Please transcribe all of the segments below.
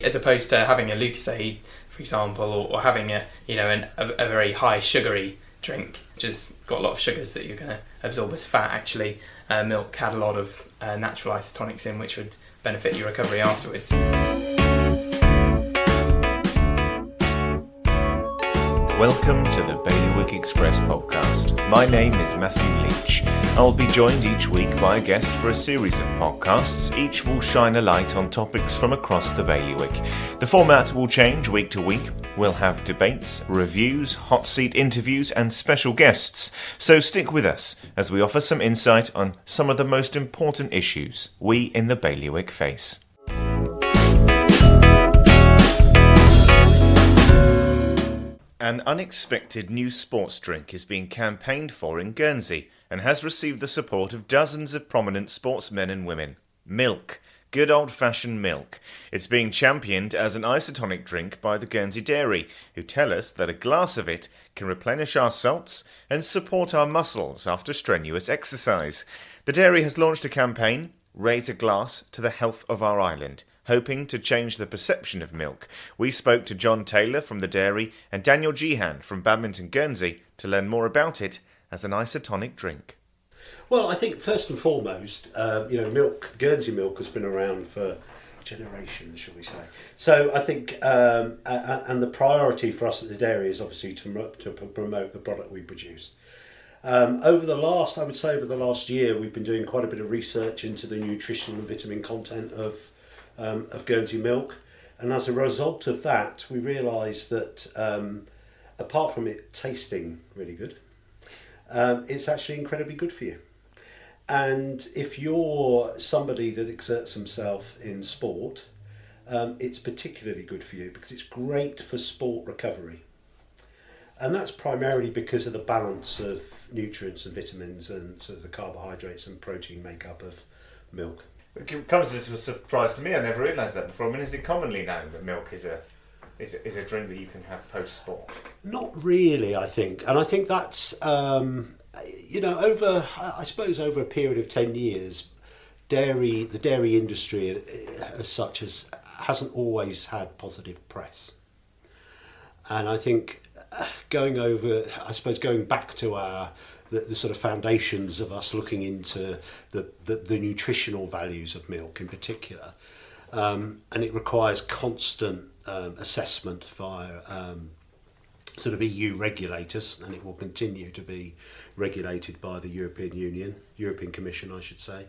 As opposed to having a Lucozade, for example, or having a very high sugary drink, which has got a lot of sugars that you're going to absorb as fat. Actually, milk had a lot of natural isotonics in, which would benefit your recovery afterwards. Welcome to the Bailiwick Express podcast. My name is Matthew Leach. I'll be joined each week by a guest for a series of podcasts. Each will shine a light on topics from across the bailiwick. The format will change week to week. We'll have debates, reviews, hot seat interviews and special guests. So stick with us as we offer some insight on some of the most important issues we in the bailiwick face. An unexpected new sports drink is being campaigned for in Guernsey and has received the support of dozens of prominent sportsmen and women. Milk. Good old-fashioned milk. It's being championed as an isotonic drink by the Guernsey Dairy, who tell us that a glass of it can replenish our salts and support our muscles after strenuous exercise. The dairy has launched a campaign, Raise a Glass to the Health of Our Island, hoping to change the perception of milk. We spoke to Jon Taylor from the dairy and Daniel Jehan from Badminton Guernsey to learn more about it as an isotonic drink. Well, I think first and foremost, milk, Guernsey milk has been around for generations, shall we say. So I think, and the priority for us at the dairy is obviously to promote the product we produce. Over the last year, we've been doing quite a bit of research into the nutritional and vitamin content of Guernsey milk, and as a result of that we realised that apart from it tasting really good, it's actually incredibly good for you. And if you're somebody that exerts himself in sport, it's particularly good for you because it's great for sport recovery, and that's primarily because of the balance of nutrients and vitamins and sort of the carbohydrates and protein makeup of milk. It comes as a surprise to me. I never realised that before. I mean, is it commonly known that milk is a drink that you can have post-sport? Not really, I think. And I think that's, over a period of 10 years, the dairy industry as such hasn't always had positive press. And I think going back to the sort of foundations of us looking into the nutritional values of milk in particular, and it requires constant assessment via sort of EU regulators, and it will continue to be regulated by the European Commission, I should say.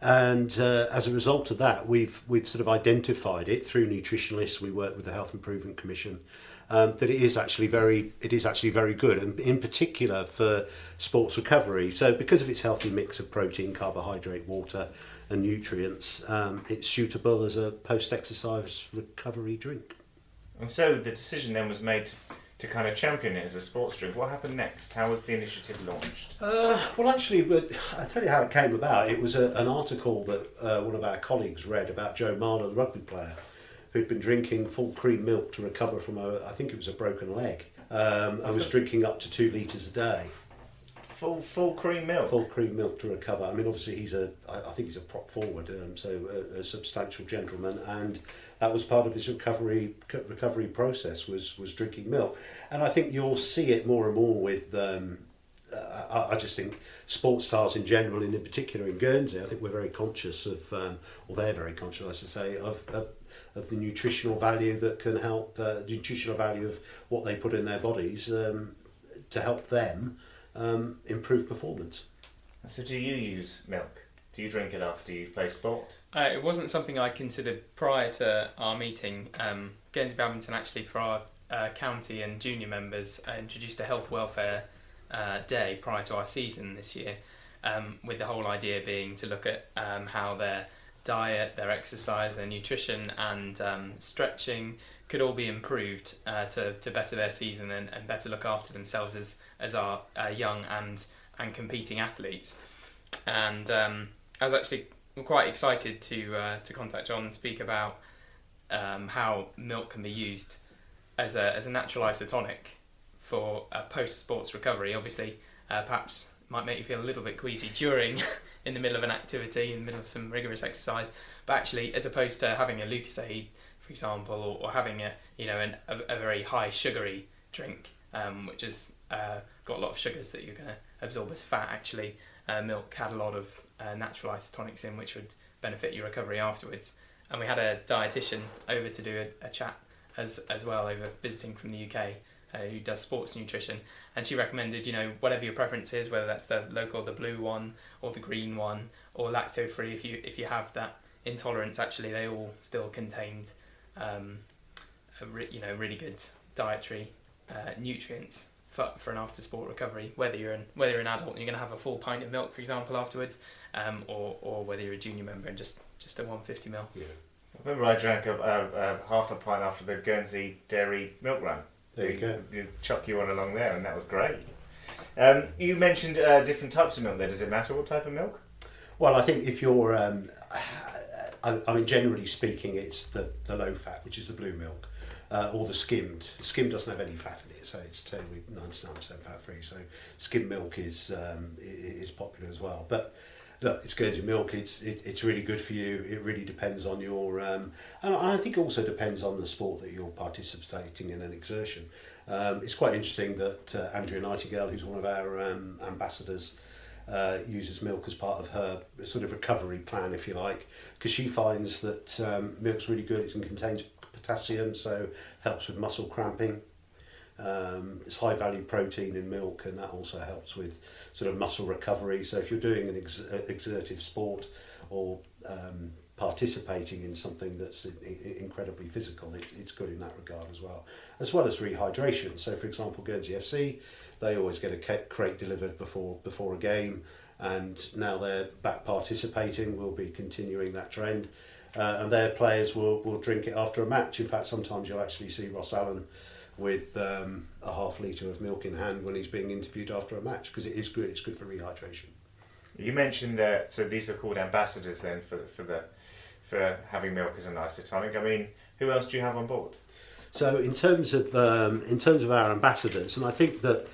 And as a result of that, we've sort of identified it through nutritionalists. We work with the Health Improvement Commission. That it is actually very good, and in particular for sports recovery. So because of its healthy mix of protein, carbohydrate, water and nutrients, it's suitable as a post-exercise recovery drink. And so the decision then was made to kind of champion it as a sports drink. What happened next? How was the initiative launched? Well, actually, I'll tell you how it came about. It was an article that one of our colleagues read about Joe Marler, the rugby player, who'd been drinking full cream milk to recover from I think it was a broken leg. I was drinking up to 2 litres a day. Full cream milk? Full cream milk to recover. I mean, obviously I think he's a prop forward, so a substantial gentleman, and that was part of his recovery process was drinking milk. And I think you'll see it more and more with I just think sports stars in general, and in particular in Guernsey. I think we're very conscious of, or they're very conscious, I should say, of the nutritional value that can help, the nutritional value of what they put in their bodies to help them improve performance. So do you use milk? Do you drink it after you play sport? It wasn't something I considered prior to our meeting. Guernsey Badminton actually for our county and junior members introduced a health welfare day prior to our season this year, with the whole idea being to look at how their diet, their exercise, their nutrition and stretching could all be improved to better their season and better look after themselves as our young and competing athletes. And I was actually quite excited to contact Jon and speak about how milk can be used as a natural isotonic for post-sports recovery. Obviously, perhaps might make you feel a little bit queasy during in the middle of an activity, in the middle of some rigorous exercise, but actually as opposed to having a Lucozade, for for example, or having a very high sugary drink, which has got a lot of sugars that you're going to absorb as fat. Actually, milk had a lot of natural isotonics in, which would benefit your recovery afterwards. And we had a dietitian over to do a chat as well, over visiting from the UK, who does sports nutrition, and she recommended, whatever your preference is, whether that's the local, the blue one, or the green one, or lacto-free, if you have that intolerance. Actually, they all still contained really good dietary nutrients for an after sport recovery, whether you're an adult and you're going to have a full pint of milk, for example, afterwards, or whether you're a junior member and just a 150ml. Yeah. I remember I drank half a pint after the Guernsey Dairy milk run. There you go. You chuck you on along there, and that was great. You mentioned different types of milk there. Does it matter what type of milk? Well, I think if you're, I mean, generally speaking, it's the low fat, which is the blue milk, or the skimmed. Skim doesn't have any fat in it, so it's totally 99% fat free. So skim milk is popular as well. But look, it's Guernsey milk. It's really good for you. It really depends on your, and I think it also depends on the sport that you're participating in, an exertion. It's quite interesting that Andrea Nightingale, who's one of our ambassadors, uses milk as part of her sort of recovery plan, if you like, because she finds that milk's really good. It contains potassium, so helps with muscle cramping. It's high value protein in milk, and that also helps with sort of muscle recovery. So if you're doing an exertive sport or participating in something that's incredibly physical, it's good in that regard as well as rehydration. So for example, Guernsey FC, they always get a crate delivered before a game, and now they're back participating. We'll be continuing that trend, and their players will drink it after a match. In fact, sometimes you'll actually see Ross Allen with a half litre of milk in hand when he's being interviewed after a match, because it is good. It's good for rehydration. You mentioned that, so these are called ambassadors then for having milk as an isotonic. I mean, who else do you have on board? So in terms of our ambassadors, and I think that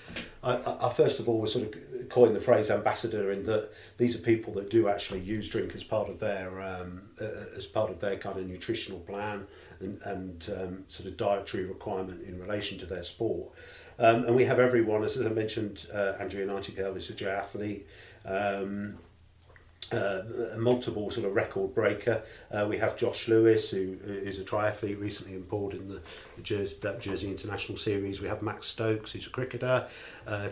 I first of all was sort of coined the phrase ambassador in that these are people that do actually use drink as part of their kind of nutritional plan and sort of dietary requirement in relation to their sport. And we have everyone, as I mentioned, Andrea Nightingale is a duathlete, a multiple sort of record breaker. We have Josh Lewis, who is a triathlete, recently enrolled in the Jersey International Series. We have Max Stokes, who's a cricketer,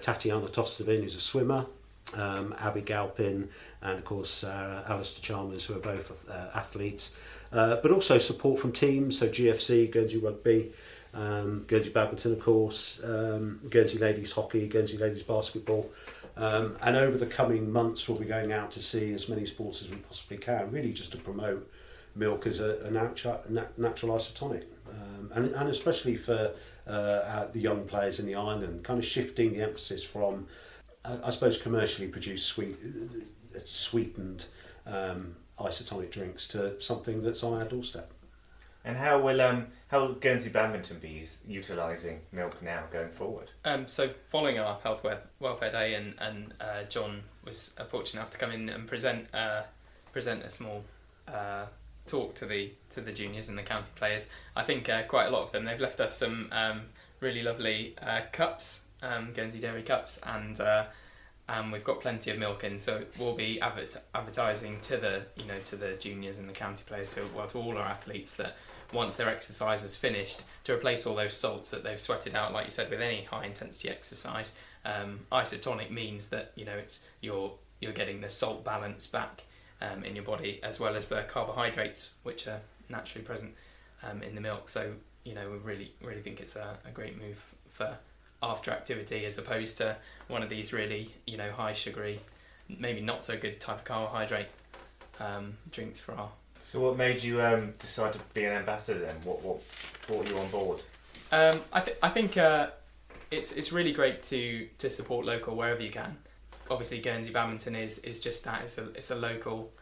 Tatiana Tostevin, who's a swimmer, Abby Galpin, and of course Alistair Chalmers, who are both athletes. But also support from teams, so GFC, Guernsey Rugby, Guernsey Badminton, of course, Guernsey Ladies Hockey, Guernsey Ladies Basketball. And over the coming months, we'll be going out to see as many sports as we possibly can, really just to promote milk as a natural isotonic. And especially for the young players in the island, kind of shifting the emphasis from, I suppose, commercially produced sweetened isotonic drinks to something that's on our doorstep. And how will Guernsey Badminton be utilising milk now going forward? So following our Health Welfare Day, and Jon was fortunate enough to come in and present a small talk to the juniors and the county players. I think quite a lot of them, they've left us some really lovely cups, Guernsey Dairy cups, and we've got plenty of milk in, so we'll be advertising to the juniors and the county players, to all our athletes, that once their exercise is finished, to replace all those salts that they've sweated out, like you said, with any high intensity exercise. Isotonic means that you're getting the salt balance back in your body, as well as the carbohydrates which are naturally present in the milk. So we really think it's a great move for after activity, as opposed to one of these really high sugary, maybe not so good type of carbohydrate drinks for our. So what made you decide to be an ambassador then? What brought you on board? I think it's really great to support local wherever you can. Obviously Guernsey Badminton is just that. It's a local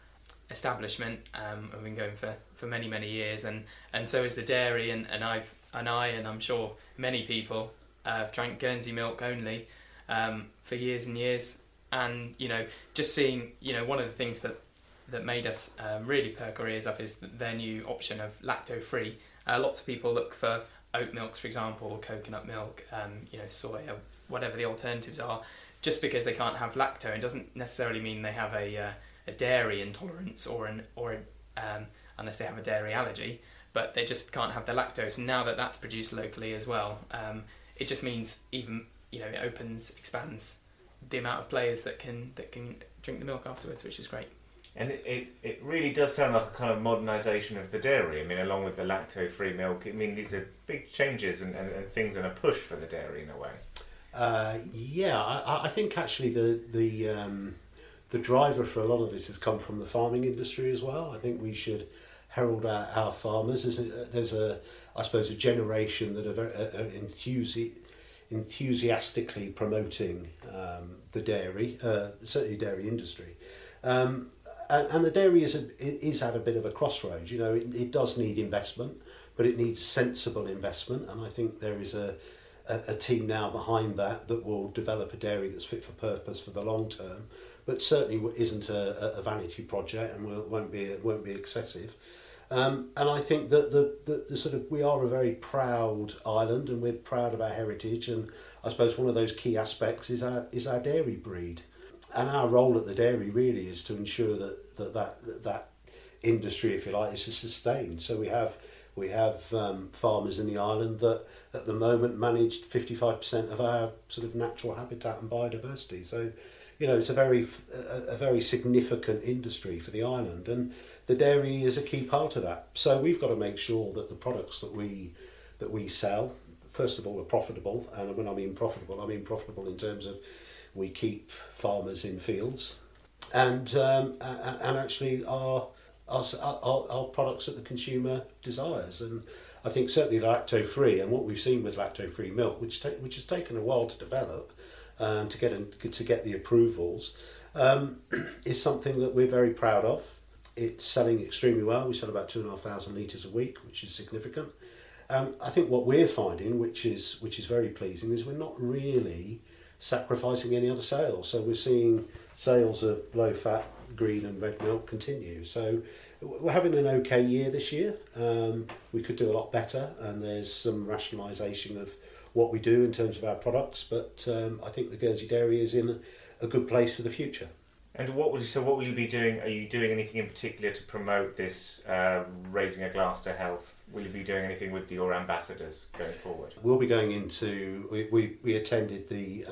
establishment, and we've been going for many years, and so is the dairy, and I'm sure many people have drank Guernsey milk only for years and years, and just seeing one of the things that made us really perk our ears up is their new option of lacto-free, Lots of people look for oat milks, for example, or coconut milk, soy, whatever the alternatives are. Just because they can't have lactose, it doesn't necessarily mean they have a dairy intolerance unless they have a dairy allergy. But they just can't have the lactose. And now that that's produced locally as well, it just means even it expands the amount of players that can drink the milk afterwards, which is great. And it really does sound like a kind of modernisation of the dairy. I mean, along with the lactose-free milk, these are big changes and things and a push for the dairy in a way. I think actually the driver for a lot of this has come from the farming industry as well. I think we should herald our farmers. There's a generation that are enthusiastically promoting the dairy, certainly dairy industry. And the dairy is at a bit of a crossroads. It does need investment, but it needs sensible investment. And I think there is a team now behind that will develop a dairy that's fit for purpose for the long term, but certainly isn't a vanity project and won't be excessive. And I think that the we are a very proud island, and we're proud of our heritage. And I suppose one of those key aspects is our dairy breed. And our role at the dairy really is to ensure that industry, if you like, is sustained. So we have farmers in the island that at the moment manage 55% of our sort of natural habitat and biodiversity. So, it's a very significant industry for the island, and the dairy is a key part of that. So we've got to make sure that the products that we sell, first of all, are profitable. And when I mean profitable in terms of we keep farmers in fields, and actually are products that the consumer desires. And I think certainly lactose-free, and what we've seen with lactose-free milk, which has taken a while to develop, to get the approvals, is something that we're very proud of. It's selling extremely well. We sell about 2,500 litres a week, which is significant. I think what we're finding, which is very pleasing, is we're not really sacrificing any other sales. So we're seeing sales of low-fat green and red milk continue. So we're having an okay year this year. We could do a lot better, and there's some rationalisation of what we do in terms of our products. But I think the Guernsey Dairy is in a good place for the future. And what will you be doing? Are you doing anything in particular to promote this raising a glass to health? Will you be doing anything with your ambassadors going forward? We'll be going into. We attended the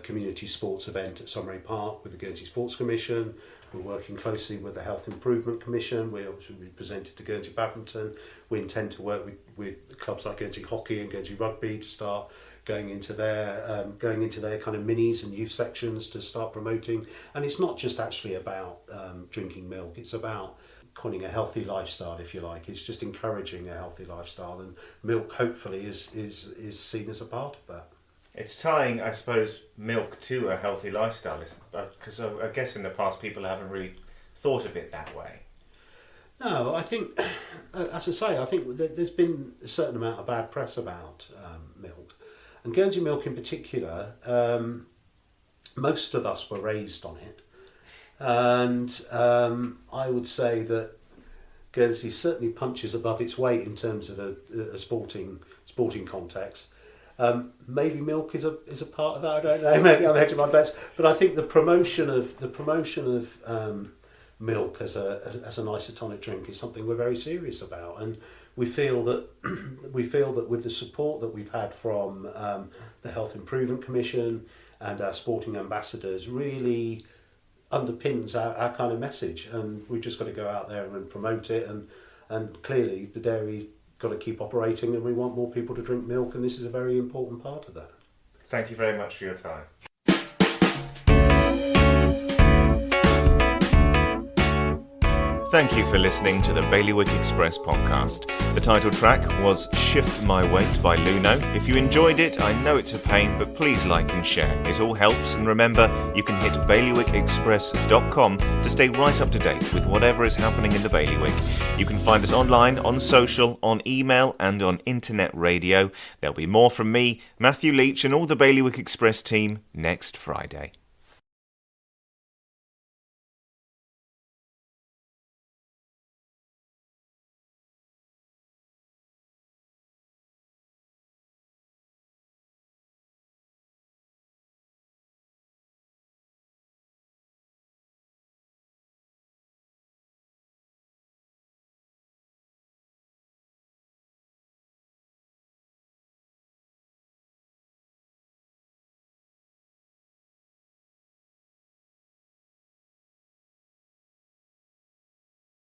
community sports event at Sunray Park with the Guernsey Sports Commission. We're working closely with the Health Improvement Commission. We presented to Guernsey Badminton. We intend to work with clubs like Guernsey Hockey and Guernsey Rugby to start going into their kind of minis and youth sections to start promoting. And it's not just actually about drinking milk. It's about coining a healthy lifestyle, if you like. It's just encouraging a healthy lifestyle, and milk hopefully is seen as a part of that. It's tying, I suppose, milk to a healthy lifestyle, because I guess in the past people haven't really thought of it that way. No, I think, as I say, I think there's been a certain amount of bad press about milk. And Guernsey milk in particular, most of us were raised on it. And I would say that Guernsey certainly punches above its weight in terms of a sporting context. Maybe milk is a part of that. I don't know. Maybe I'm hedging my bets, but I think the promotion of milk as an isotonic drink is something we're very serious about, and we feel that with the support that we've had from the Health Improvement Commission and our sporting ambassadors really underpins our kind of message, and we've just got to go out there and promote it, and clearly the dairy got to keep operating, and we want more people to drink milk, and this is a very important part of that. Thank you very much for your time. Thank you for listening to the Bailiwick Express podcast. The title track was Shift My Weight by Luno. If you enjoyed it, I know it's a pain, but please like and share. It all helps, and remember, you can hit bailiwickexpress.com to stay right up to date with whatever is happening in the Bailiwick. You can find us online, on social, on email, and on internet radio. There'll be more from me, Matthew Leach, and all the Bailiwick Express team next Friday.